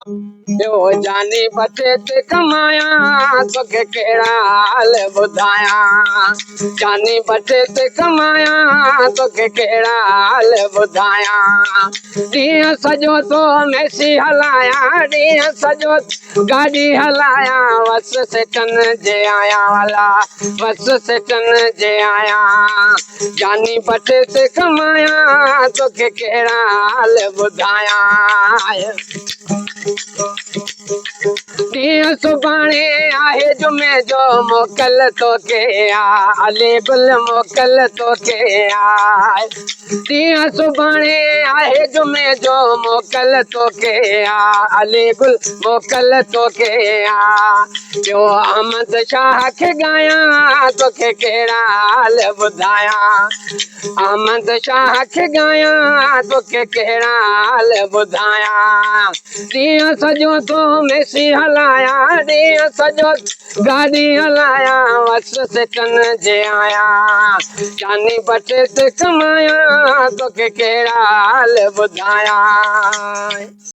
यो जानी बटे ते कमाया तोखे केड़ा हाल बुधाया जानी बटे ते कमाया तोखे केड़ा हाल बुधाया ॾींहुं सॼो तो मेसी हलाया ॾींहुं सॼो गाॾी हलाया वस सेटन जे आया वाला वस सेटन जे आया जानी बटे ते कमाया तोखे केड़ा हाल बुधाया ॾींहुं सुभाणे आहे जुमे जो मोकल तोखे अली गुल मोकल तोखे ॾींहुं सुभाणे आहे जुमे जो मोकल तोखे अली गुल मोकल तोखे ॿियो अहमद शाह खे गायां तोखे कहिड़ा हाल ॿुधाया अहमद शाह खे गायां तोखे कहिड़ा हाल ॿुधाया ॾींहुं सॼो तो मेसी हलाया ॾींहुं सॼो गाॾी हलाया वस सेटन जे आया जानी बटे ते कमाया तोखे कहिड़ा हाल ॿुधाया।